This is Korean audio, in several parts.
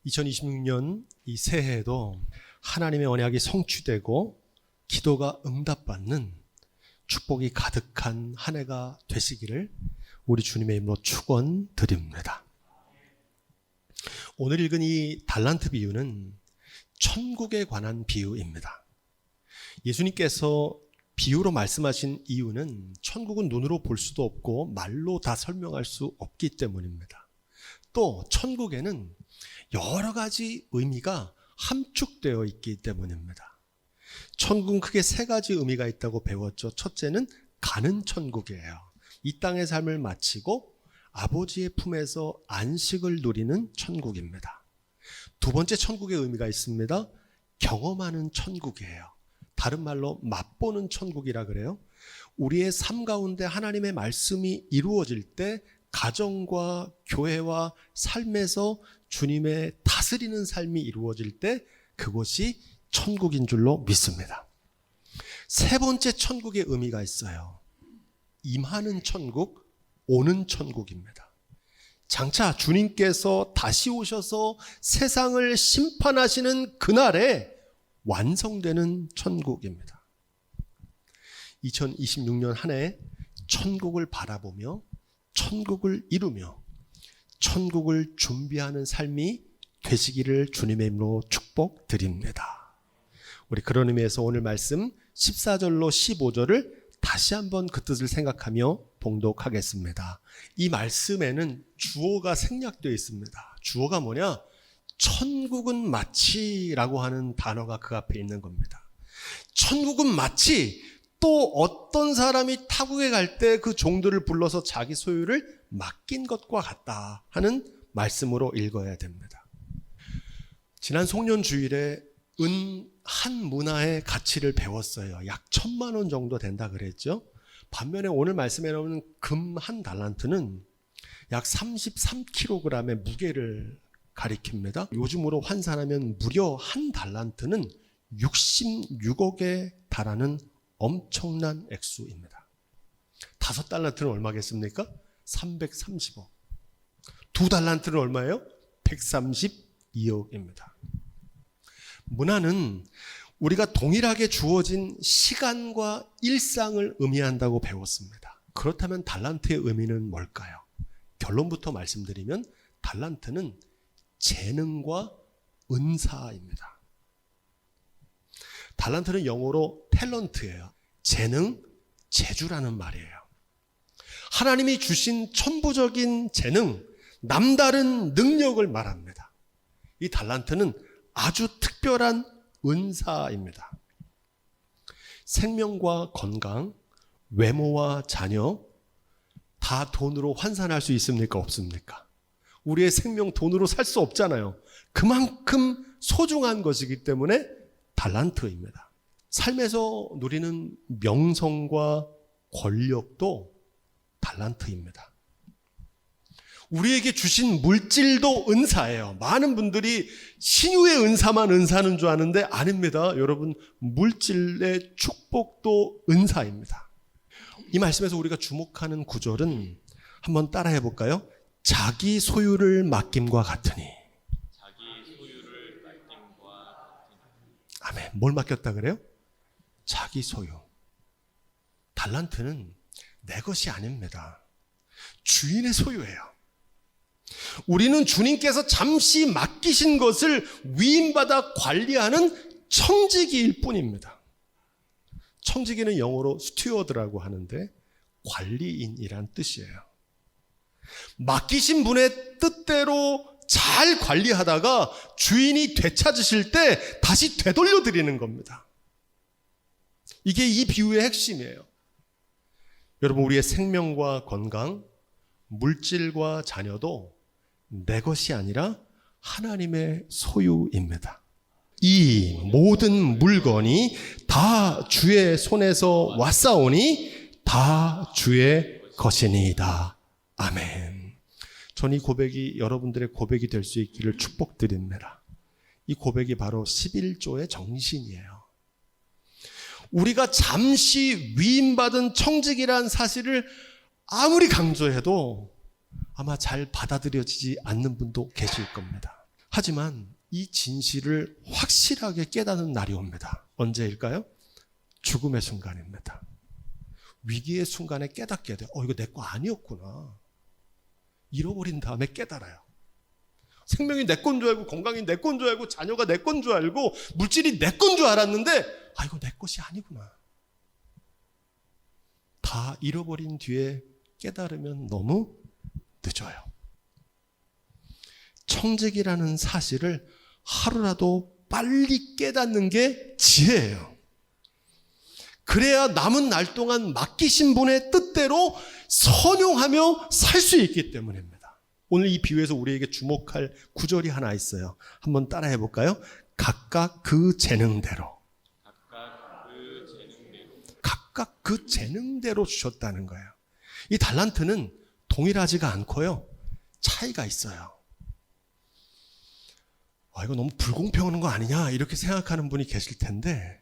2026년 이 새해에도 하나님의 언약이 성취되고 기도가 응답받는 축복이 가득한 한 해가 되시기를 우리 주님의 이름으로 축원드립니다. 오늘 읽은 이 달란트 비유는 천국에 관한 비유입니다. 예수님께서 비유로 말씀하신 이유는 천국은 눈으로 볼 수도 없고 말로 다 설명할 수 없기 때문입니다. 또 천국에는 여러 가지 의미가 함축되어 있기 때문입니다. 천국은 크게 세 가지 의미가 있다고 배웠죠. 첫째는 가는 천국이에요. 이 땅의 삶을 마치고 아버지의 품에서 안식을 누리는 천국입니다. 두 번째 천국의 의미가 있습니다. 경험하는 천국이에요. 다른 말로 맛보는 천국이라 그래요. 우리의 삶 가운데 하나님의 말씀이 이루어질 때 가정과 교회와 삶에서 주님의 다스리는 삶이 이루어질 때 그것이 천국인 줄로 믿습니다. 세 번째 천국의 의미가 있어요. 임하는 천국, 오는 천국입니다. 장차 주님께서 다시 오셔서 세상을 심판하시는 그날에 완성되는 천국입니다. 2026년 한 해 천국을 바라보며 천국을 이루며 천국을 준비하는 삶이 되시기를 주님의 이름으로 축복드립니다. 우리 그런 의미에서 오늘 말씀 14절로 15절을 다시 한번 그 뜻을 생각하며 봉독하겠습니다. 이 말씀에는 주어가 생략되어 있습니다. 주어가 뭐냐? 천국은 마치라고 하는 단어가 그 앞에 있는 겁니다. 천국은 마치 또 어떤 사람이 타국에 갈 때 그 종들을 불러서 자기 소유를 맡긴 것과 같다 하는 말씀으로 읽어야 됩니다. 지난 송년주일에 은 한 문화의 가치를 배웠어요. 약 1,000만 원 정도 된다 그랬죠. 반면에 오늘 말씀에 나오는 금 한 달란트는 약 33kg의 무게를 가리킵니다. 요즘으로 환산하면 무려 한 달란트는 66억에 달하는 엄청난 액수입니다. 5달란트는 얼마겠습니까? 330억. 2달란트는 얼마예요? 132억입니다. 문화는 우리가 동일하게 주어진 시간과 일상을 의미한다고 배웠습니다. 그렇다면 달란트의 의미는 뭘까요? 결론부터 말씀드리면 달란트는 재능과 은사입니다. 달란트는 영어로 탤런트예요. 재능, 재주라는 말이에요. 하나님이 주신 천부적인 재능, 남다른 능력을 말합니다. 이 달란트는 아주 특별한 은사입니다. 생명과 건강, 외모와 자녀 다 돈으로 환산할 수 있습니까? 없습니까? 우리의 생명 돈으로 살 수 없잖아요. 그만큼 소중한 것이기 때문에 달란트입니다. 삶에서 누리는 명성과 권력도 달란트입니다. 우리에게 주신 물질도 은사예요. 많은 분들이 신유의 은사만 은사는 줄 아는데 아닙니다. 여러분, 물질의 축복도 은사입니다. 이 말씀에서 우리가 주목하는 구절은 한번 따라해 볼까요? 자기 소유를 맡김과 같으니. 아멘. 뭘 맡겼다 그래요? 자기 소유. 달란트는 내 것이 아닙니다. 주인의 소유예요. 우리는 주님께서 잠시 맡기신 것을 위임받아 관리하는 청지기일 뿐입니다. 청지기는 영어로 스튜어드라고 하는데 관리인이란 뜻이에요. 맡기신 분의 뜻대로 잘 관리하다가 주인이 되찾으실 때 다시 되돌려 드리는 겁니다. 이게 이 비유의 핵심이에요. 여러분, 우리의 생명과 건강, 물질과 자녀도 내 것이 아니라 하나님의 소유입니다. 이 모든 물건이 다 주의 손에서 왔사오니 다 주의 것이니이다. 아멘. 전 이 고백이 여러분들의 고백이 될 수 있기를 축복드립니다. 이 고백이 바로 11조의 정신이에요. 우리가 잠시 위임받은 청직이란 사실을 아무리 강조해도 아마 잘 받아들여지지 않는 분도 계실 겁니다. 하지만 이 진실을 확실하게 깨닫는 날이 옵니다. 언제일까요? 죽음의 순간입니다. 위기의 순간에 깨닫게 돼요. 이거 내 거 아니었구나. 잃어버린 다음에 깨달아요. 생명이 내 건 줄 알고, 건강이 내 건 줄 알고, 자녀가 내 건 줄 알고, 물질이 내 건 줄 알았는데 이거 내 것이 아니구나. 다 잃어버린 뒤에 깨달으면 너무 늦어요. 청직이라는 사실을 하루라도 빨리 깨닫는 게 지혜예요. 그래야 남은 날 동안 맡기신 분의 뜻대로 선용하며 살 수 있기 때문입니다. 오늘 이 비유에서 우리에게 주목할 구절이 하나 있어요. 한번 따라해 볼까요? 각각 그 재능대로. 각각 그 재능대로 주셨다는 거예요. 이 달란트는 동일하지가 않고요. 차이가 있어요. 이거 너무 불공평한 거 아니냐 이렇게 생각하는 분이 계실 텐데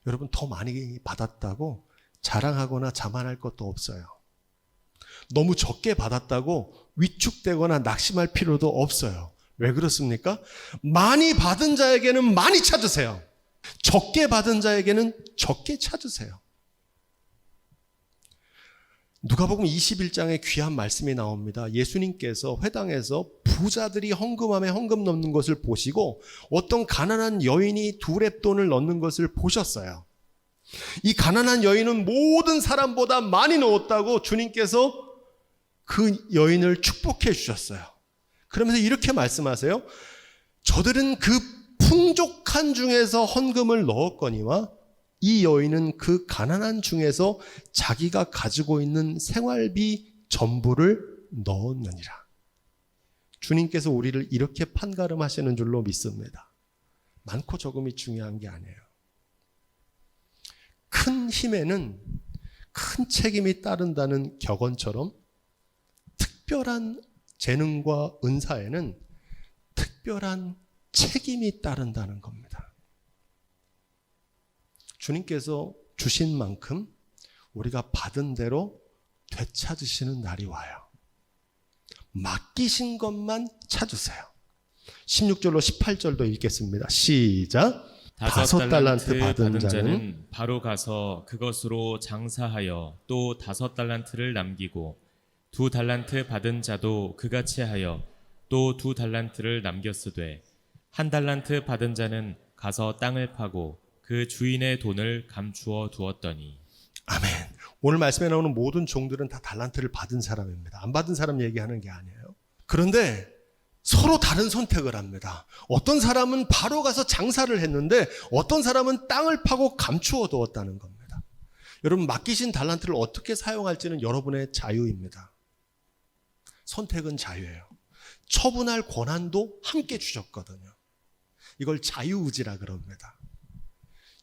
여러분 더 많이 받았다고 자랑하거나 자만할 것도 없어요. 너무 적게 받았다고 위축되거나 낙심할 필요도 없어요. 왜 그렇습니까? 많이 받은 자에게는 많이 찾으세요. 적게 받은 자에게는 적게 찾으세요. 누가복음 21장에 귀한 말씀이 나옵니다. 예수님께서 회당에서 부자들이 헌금함에 헌금 넣는 것을 보시고 어떤 가난한 여인이 2렙돈을 넣는 것을 보셨어요. 이 가난한 여인은 모든 사람보다 많이 넣었다고 주님께서 그 여인을 축복해 주셨어요. 그러면서 이렇게 말씀하세요. 저들은 그 풍족한 중에서 헌금을 넣었거니와 이 여인은 그 가난한 중에서 자기가 가지고 있는 생활비 전부를 넣었느니라. 주님께서 우리를 이렇게 판가름하시는 줄로 믿습니다. 많고 적음이 중요한 게 아니에요. 큰 힘에는 큰 책임이 따른다는 격언처럼 특별한 재능과 은사에는 특별한 책임이 따른다는 겁니다. 주님께서 주신 만큼 우리가 받은 대로 되찾으시는 날이 와요. 맡기신 것만 찾으세요. 16절로 18절도 읽겠습니다. 시작. 5달란트 받은 자는 바로 가서 그것으로 장사하여 또 5달란트를 남기고 2달란트 받은 자도 그같이 하여 또 2달란트를 남겼으되 1달란트 받은 자는 가서 땅을 파고 그 주인의 돈을 감추어 두었더니. 아멘. 오늘 말씀에 나오는 모든 종들은 다 달란트를 받은 사람입니다. 안 받은 사람 얘기하는 게 아니에요. 그런데 서로 다른 선택을 합니다. 어떤 사람은 바로 가서 장사를 했는데 어떤 사람은 땅을 파고 감추어 두었다는 겁니다. 여러분, 맡기신 달란트를 어떻게 사용할지는 여러분의 자유입니다. 선택은 자유예요. 처분할 권한도 함께 주셨거든요. 이걸 자유의지라 그럽니다.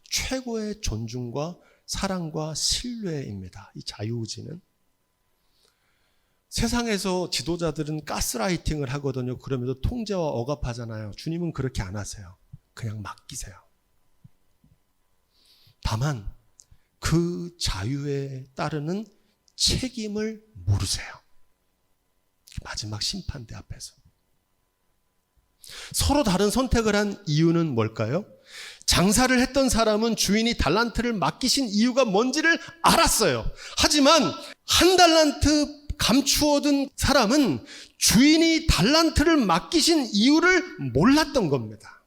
최고의 존중과 사랑과 신뢰입니다. 이 자유의지는. 세상에서 지도자들은 가스라이팅을 하거든요. 그러면서 통제와 억압하잖아요. 주님은 그렇게 안 하세요. 그냥 맡기세요. 다만 그 자유에 따르는 책임을 물으세요. 마지막 심판대 앞에서. 서로 다른 선택을 한 이유는 뭘까요? 장사를 했던 사람은 주인이 달란트를 맡기신 이유가 뭔지를 알았어요. 하지만 1달란트 감추어둔 사람은 주인이 달란트를 맡기신 이유를 몰랐던 겁니다.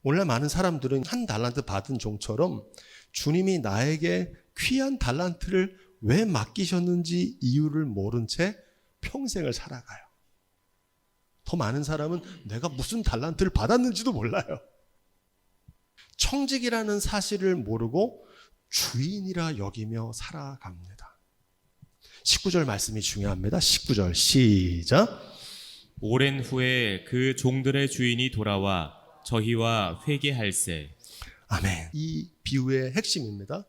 오늘 많은 사람들은 1달란트 받은 종처럼 주님이 나에게 귀한 달란트를 왜 맡기셨는지 이유를 모른 채 평생을 살아가요. 더 많은 사람은 내가 무슨 달란트를 받았는지도 몰라요. 청직이라는 사실을 모르고 주인이라 여기며 살아갑니다. 19절 말씀이 중요합니다. 19절 시작. 오랜 후에 그 종들의 주인이 돌아와 저희와 회개할세. 아멘. 이 비유의 핵심입니다.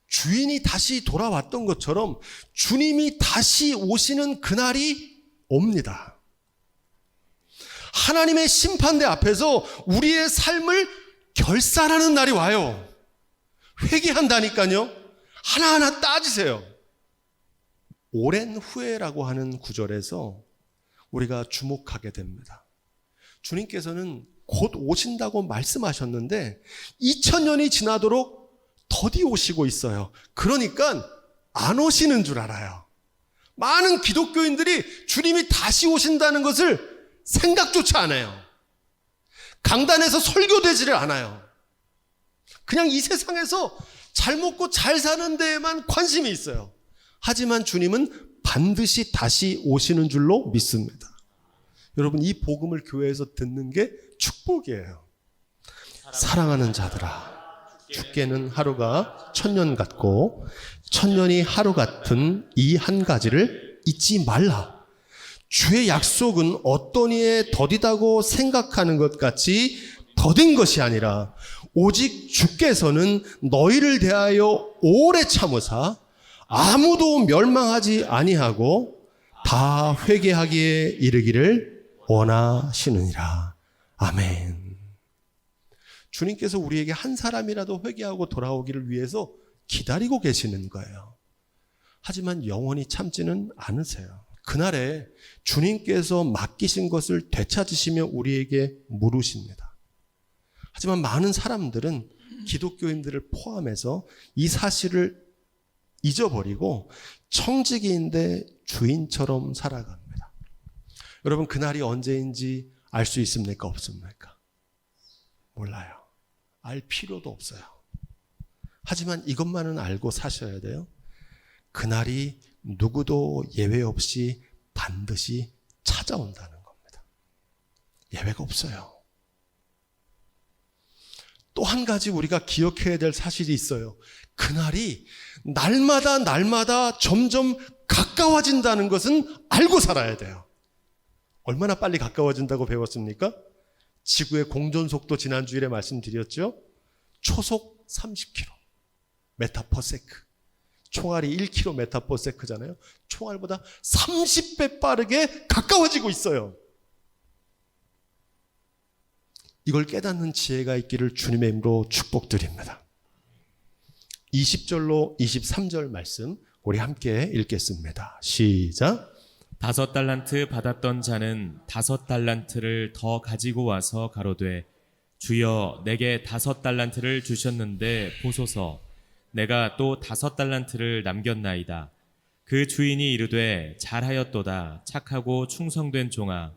주인이 다시 돌아왔던 것처럼 주님이 다시 오시는 그날이 옵니다. 하나님의 심판대 앞에서 우리의 삶을 결산하는 날이 와요. 회개한다니까요. 하나하나 따지세요. 오랜 후에라고 하는 구절에서 우리가 주목하게 됩니다. 주님께서는 곧 오신다고 말씀하셨는데 2000년이 지나도록 더디 오시고 있어요. 그러니까 안 오시는 줄 알아요. 많은 기독교인들이 주님이 다시 오신다는 것을 생각조차 안 해요. 강단에서 설교되지를 않아요. 그냥 이 세상에서 잘 먹고 잘 사는 데에만 관심이 있어요. 하지만 주님은 반드시 다시 오시는 줄로 믿습니다. 여러분, 이 복음을 교회에서 듣는 게 축복이에요. 사랑하는 자들아, 주께는 하루가 1000년 같고 1000년이 하루 같은 이 한 가지를 잊지 말라. 주의 약속은 어떤 이에 더디다고 생각하는 것 같이 더딘 것이 아니라 오직 주께서는 너희를 대하여 오래 참으사 아무도 멸망하지 아니하고 다 회개하기에 이르기를 원하시느니라. 아멘. 주님께서 우리에게 한 사람이라도 회개하고 돌아오기를 위해서 기다리고 계시는 거예요. 하지만 영원히 참지는 않으세요. 그날에 주님께서 맡기신 것을 되찾으시며 우리에게 물으십니다. 하지만 많은 사람들은 기독교인들을 포함해서 이 사실을 잊어버리고 청지기인데 주인처럼 살아갑니다. 여러분, 그날이 언제인지 알 수 있습니까? 없습니까? 몰라요. 알 필요도 없어요. 하지만 이것만은 알고 사셔야 돼요. 그날이 누구도 예외 없이 반드시 찾아온다는 겁니다. 예외가 없어요. 또 한 가지 우리가 기억해야 될 사실이 있어요. 그날이 날마다 점점 가까워진다는 것은 알고 살아야 돼요. 얼마나 빨리 가까워진다고 배웠습니까? 지구의 공전속도 지난주일에 말씀드렸죠. 초속 30km 메타퍼세크. 총알이 1km 메타퍼세크잖아요. 총알보다 30배 빠르게 가까워지고 있어요. 이걸 깨닫는 지혜가 있기를 주님의 이름으로 축복드립니다. 20절로 23절 말씀 우리 함께 읽겠습니다. 시작. 5달란트 받았던 자는 5달란트를 더 가지고 와서 가로되 주여 내게 5달란트를 주셨는데 보소서 내가 또 5달란트를 남겼나이다. 그 주인이 이르되 잘하였도다 착하고 충성된 종아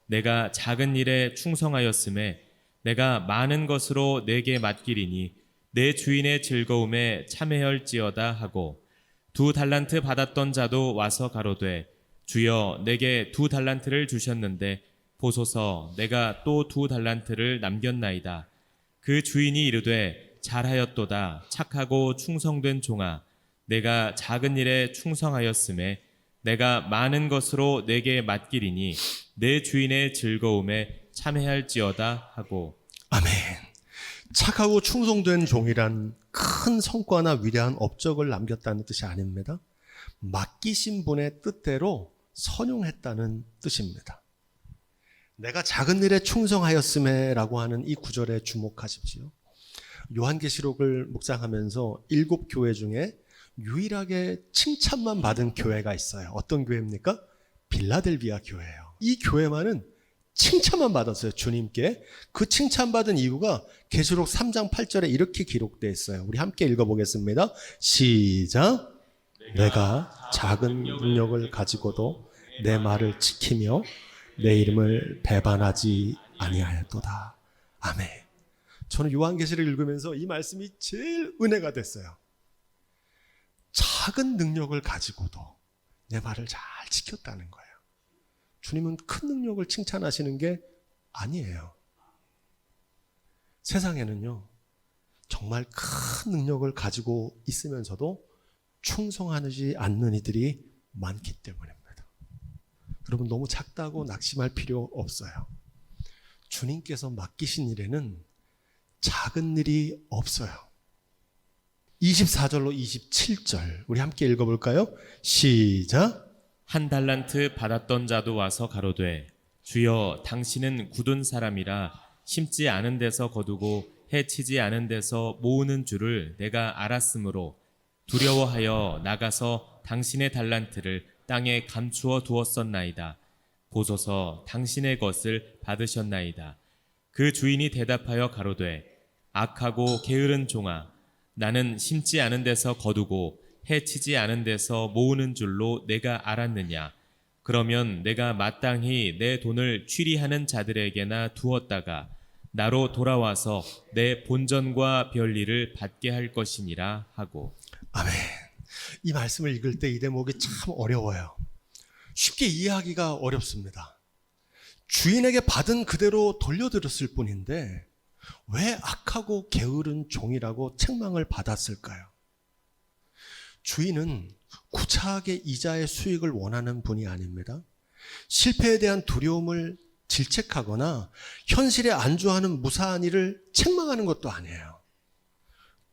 내가 작은 일에 충성하였음에 내가 많은 것으로 내게 맡기리니 내 주인의 즐거움에 참회할지어다 하고 2달란트 받았던 자도 와서 가로되 주여 내게 2달란트를 주셨는데 보소서 내가 또 2달란트를 남겼나이다. 그 주인이 이르되 잘하였도다 착하고 충성된 종아 내가 작은 일에 충성하였음에 내가 많은 것으로 내게 맡기리니 내 주인의 즐거움에 참회할지어다 하고. 아멘. 착하고 충성된 종이란 큰 성과나 위대한 업적을 남겼다는 뜻이 아닙니다. 맡기신 분의 뜻대로 선용했다는 뜻입니다. 내가 작은 일에 충성하였음에 라고 하는 이 구절에 주목하십시오. 요한계시록을 묵상하면서 7교회 중에 유일하게 칭찬만 받은 교회가 있어요. 어떤 교회입니까? 빌라델비아 교회예요. 이 교회만은 칭찬만 받았어요. 주님께. 그 칭찬받은 이유가 계시록 3장 8절에 이렇게 기록되어 있어요. 우리 함께 읽어보겠습니다. 시작. 내가 작은 능력을 가지고도 내 말을 지키며 내 이름을 배반하지 아니하였도다. 아멘. 저는 요한계시를 읽으면서 이 말씀이 제일 은혜가 됐어요. 작은 능력을 가지고도 내 말을 잘 지켰다는 거예요. 주님은 큰 능력을 칭찬하시는 게 아니에요. 세상에는요, 정말 큰 능력을 가지고 있으면서도 충성하지 않는 이들이 많기 때문입니다. 여러분, 너무 작다고 낙심할 필요 없어요. 주님께서 맡기신 일에는 작은 일이 없어요. 24절로 27절 우리 함께 읽어볼까요? 시작. 1달란트 받았던 자도 와서 가로되 주여 당신은 굳은 사람이라 심지 않은 데서 거두고 해치지 않은 데서 모으는 줄을 내가 알았으므로 두려워하여 나가서 당신의 달란트를 땅에 감추어 두었었나이다. 보소서 당신의 것을 받으셨나이다. 그 주인이 대답하여 가로되 악하고 게으른 종아, 나는 심지 않은 데서 거두고 해치지 않은 데서 모으는 줄로 내가 알았느냐. 그러면 내가 마땅히 내 돈을 취리하는 자들에게나 두었다가 나로 돌아와서 내 본전과 별리를 받게 할 것이니라 하고. 아멘. 이 말씀을 읽을 때 이 대목이 참 어려워요. 쉽게 이해하기가 어렵습니다. 주인에게 받은 그대로 돌려드렸을 뿐인데 왜 악하고 게으른 종이라고 책망을 받았을까요? 주인은 구차하게 이자의 수익을 원하는 분이 아닙니다. 실패에 대한 두려움을 질책하거나 현실에 안주하는 무사한 일을 책망하는 것도 아니에요.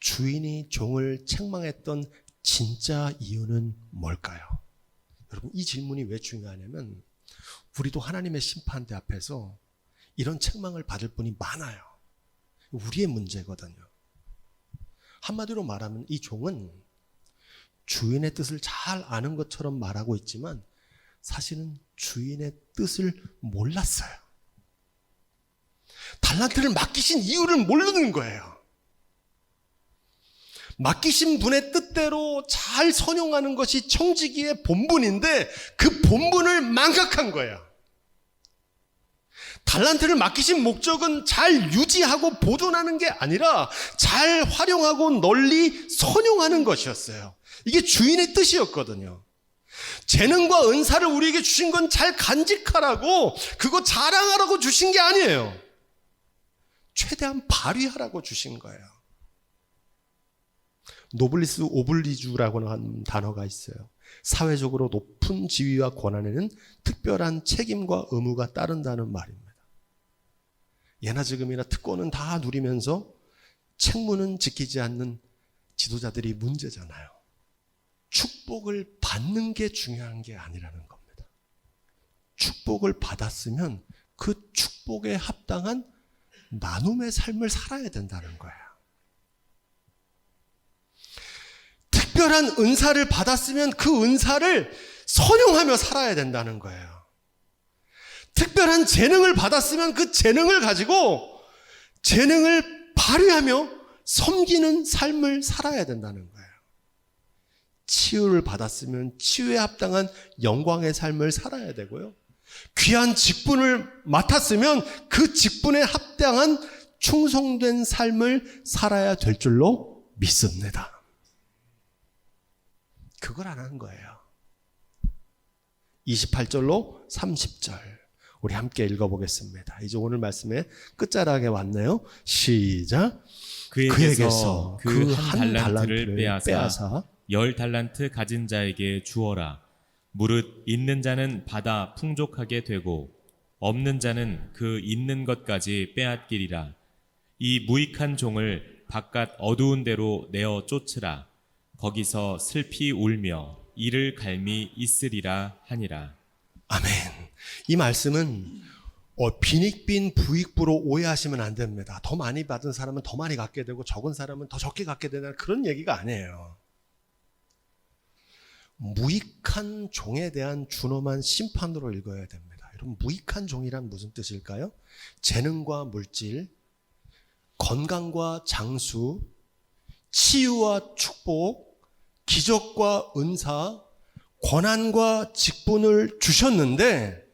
주인이 종을 책망했던 진짜 이유는 뭘까요? 여러분, 이 질문이 왜 중요하냐면 우리도 하나님의 심판대 앞에서 이런 책망을 받을 분이 많아요. 우리의 문제거든요. 한마디로 말하면 이 종은 주인의 뜻을 잘 아는 것처럼 말하고 있지만 사실은 주인의 뜻을 몰랐어요. 달란트를 맡기신 이유를 모르는 거예요. 맡기신 분의 뜻대로 잘 선용하는 것이 청지기의 본분인데 그 본분을 망각한 거예요. 달란트를 맡기신 목적은 잘 유지하고 보존하는 게 아니라 잘 활용하고 널리 선용하는 것이었어요. 이게 주인의 뜻이었거든요. 재능과 은사를 우리에게 주신 건 잘 간직하라고, 그거 자랑하라고 주신 게 아니에요. 최대한 발휘하라고 주신 거예요. 노블리스 오블리주라고 하는 단어가 있어요. 사회적으로 높은 지위와 권한에는 특별한 책임과 의무가 따른다는 말입니다. 예나 지금이나 특권은 다 누리면서 책무는 지키지 않는 지도자들이 문제잖아요. 축복을 받는 게 중요한 게 아니라는 겁니다. 축복을 받았으면 그 축복에 합당한 나눔의 삶을 살아야 된다는 거예요. 특별한 은사를 받았으면 그 은사를 선용하며 살아야 된다는 거예요. 특별한 재능을 받았으면 그 재능을 가지고 재능을 발휘하며 섬기는 삶을 살아야 된다는 거예요. 치유를 받았으면 치유에 합당한 영광의 삶을 살아야 되고요. 귀한 직분을 맡았으면 그 직분에 합당한 충성된 삶을 살아야 될 줄로 믿습니다. 그걸 안 하는 거예요. 28절로 30절 우리 함께 읽어보겠습니다. 이제 오늘 말씀의 끝자락에 왔네요. 시작. 그에게서 그 한 달란트를 빼앗아 10달란트 가진 자에게 주어라. 무릇 있는 자는 받아 풍족하게 되고 없는 자는 그 있는 것까지 빼앗기리라. 이 무익한 종을 바깥 어두운 데로 내어 쫓으라. 거기서 슬피 울며 이를 갈미 있으리라 하니라. 아멘. 이 말씀은 빈익빈 부익부로 오해하시면 안 됩니다. 더 많이 받은 사람은 더 많이 갖게 되고 적은 사람은 더 적게 갖게 된다는 그런 얘기가 아니에요. 무익한 종에 대한 준엄한 심판으로 읽어야 됩니다. 여러분, 무익한 종이란 무슨 뜻일까요? 재능과 물질, 건강과 장수, 치유와 축복, 기적과 은사, 권한과 직분을 주셨는데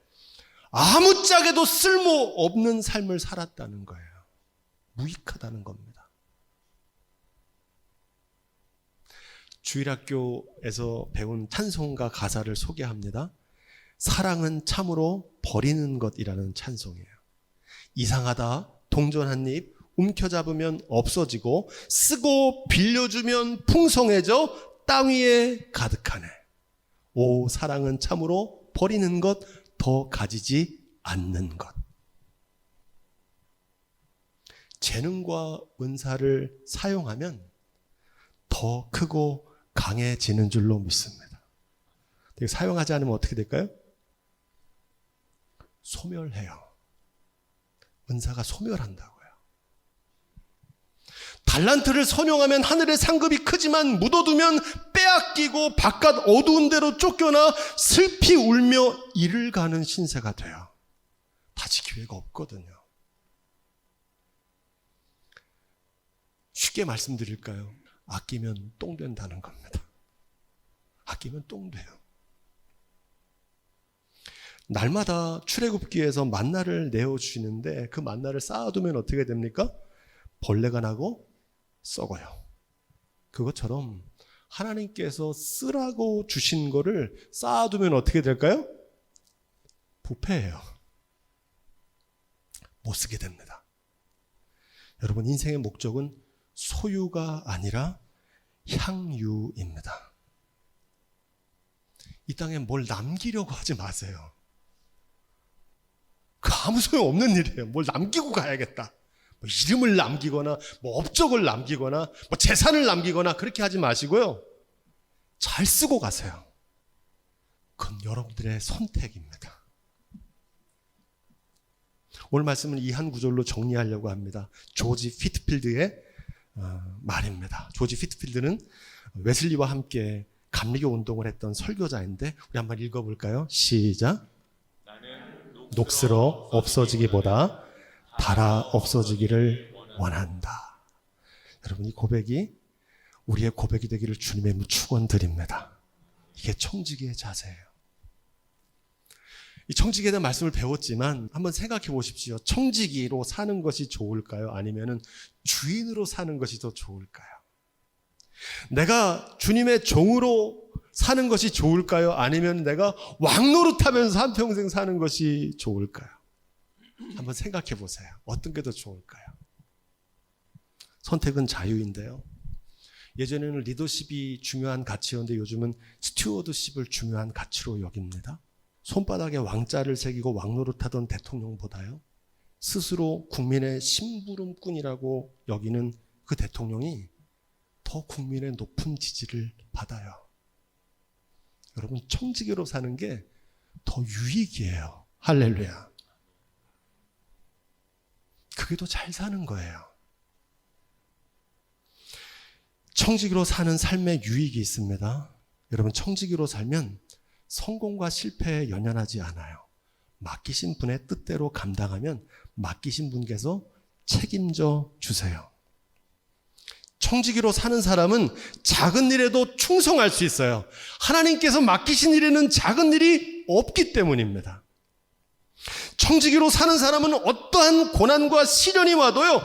아무짝에도 쓸모없는 삶을 살았다는 거예요. 무익하다는 겁니다. 주일학교에서 배운 찬송가 가사를 소개합니다. 사랑은 참으로 버리는 것이라는 찬송이에요. 이상하다, 동전 한 입 움켜잡으면 없어지고 쓰고 빌려주면 풍성해져 땅 위에 가득하네. 오, 사랑은 참으로 버리는 것, 더 가지지 않는 것. 재능과 은사를 사용하면 더 크고 강해지는 줄로 믿습니다. 사용하지 않으면 어떻게 될까요? 소멸해요. 은사가 소멸한다고요. 달란트를 선용하면 하늘의 상급이 크지만 묻어두면 빼앗기고 바깥 어두운 데로 쫓겨나 슬피 울며 이를 가는 신세가 돼요. 다시 기회가 없거든요. 쉽게 말씀드릴까요? 아끼면 똥 된다는 겁니다. 아끼면 똥 돼요. 날마다 출애굽기에서 만나를 내어주시는데 그 만나를 쌓아두면 어떻게 됩니까? 벌레가 나고 썩어요. 그것처럼 하나님께서 쓰라고 주신 거를 쌓아두면 어떻게 될까요? 부패해요. 못 쓰게 됩니다. 여러분, 인생의 목적은 소유가 아니라 향유입니다. 이 땅에 뭘 남기려고 하지 마세요. 그 아무 소용 없는 일이에요. 뭘 남기고 가야겠다. 뭐 이름을 남기거나 뭐 업적을 남기거나 뭐 재산을 남기거나 그렇게 하지 마시고요. 잘 쓰고 가세요. 그건 여러분들의 선택입니다. 오늘 말씀은 이 한 구절로 정리하려고 합니다. 조지 피트필드의 말입니다. 조지 피트필드는 웨슬리와 함께 감리교 운동을 했던 설교자인데 우리 한번 읽어볼까요? 시작. 녹슬어 없어지기보다 닳아 없어지기를 원한다. 여러분, 이 고백이 우리의 고백이 되기를 주님의 축원드립니다. 이게 청지기의 자세예요. 이 청지기에 대한 말씀을 배웠지만 한번 생각해 보십시오. 청지기로 사는 것이 좋을까요? 아니면 주인으로 사는 것이 더 좋을까요? 내가 주님의 종으로 사는 것이 좋을까요? 아니면 내가 왕노릇하면서 한평생 사는 것이 좋을까요? 한번 생각해 보세요. 어떤 게 더 좋을까요? 선택은 자유인데요. 예전에는 리더십이 중요한 가치였는데 요즘은 스튜어드십을 중요한 가치로 여깁니다. 손바닥에 왕자를 새기고 왕노릇하던 대통령보다요, 스스로 국민의 심부름꾼이라고 여기는 그 대통령이 더 국민의 높은 지지를 받아요. 여러분, 청지기로 사는 게 더 유익이에요. 할렐루야. 그게 더 잘 사는 거예요. 청지기로 사는 삶의 유익이 있습니다. 여러분, 청지기로 살면 성공과 실패에 연연하지 않아요. 맡기신 분의 뜻대로 감당하면 맡기신 분께서 책임져 주세요. 청지기로 사는 사람은 작은 일에도 충성할 수 있어요. 하나님께서 맡기신 일에는 작은 일이 없기 때문입니다. 청지기로 사는 사람은 어떠한 고난과 시련이 와도요,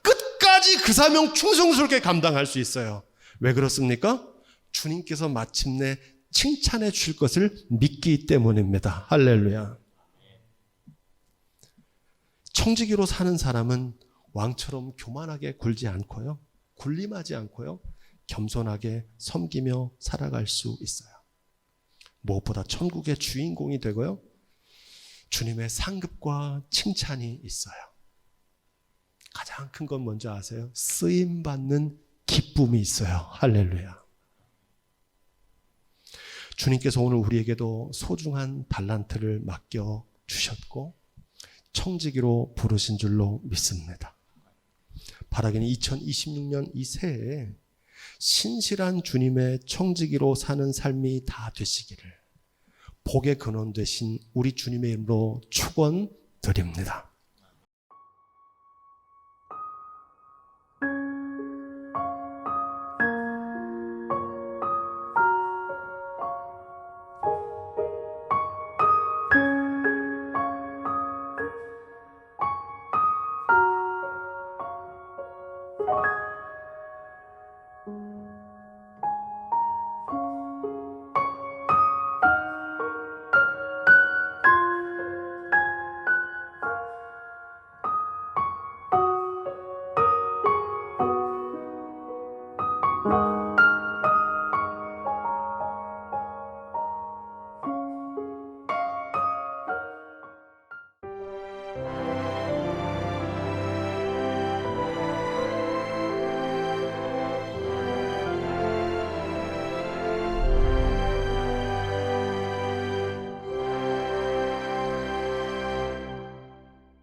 끝까지 그 사명 충성스럽게 감당할 수 있어요. 왜 그렇습니까? 주님께서 마침내 칭찬해 주실 것을 믿기 때문입니다. 할렐루야. 청지기로 사는 사람은 왕처럼 교만하게 굴지 않고요, 군림하지 않고요, 겸손하게 섬기며 살아갈 수 있어요. 무엇보다 천국의 주인공이 되고요, 주님의 상급과 칭찬이 있어요. 가장 큰 건 뭔지 아세요? 쓰임받는 기쁨이 있어요. 할렐루야. 주님께서 오늘 우리에게도 소중한 달란트를 맡겨 주셨고 청지기로 부르신 줄로 믿습니다. 바라기는 2026년 이 새해에 신실한 주님의 청지기로 사는 삶이 다 되시기를 복의 근원 되신 우리 주님의 이름으로 축원드립니다.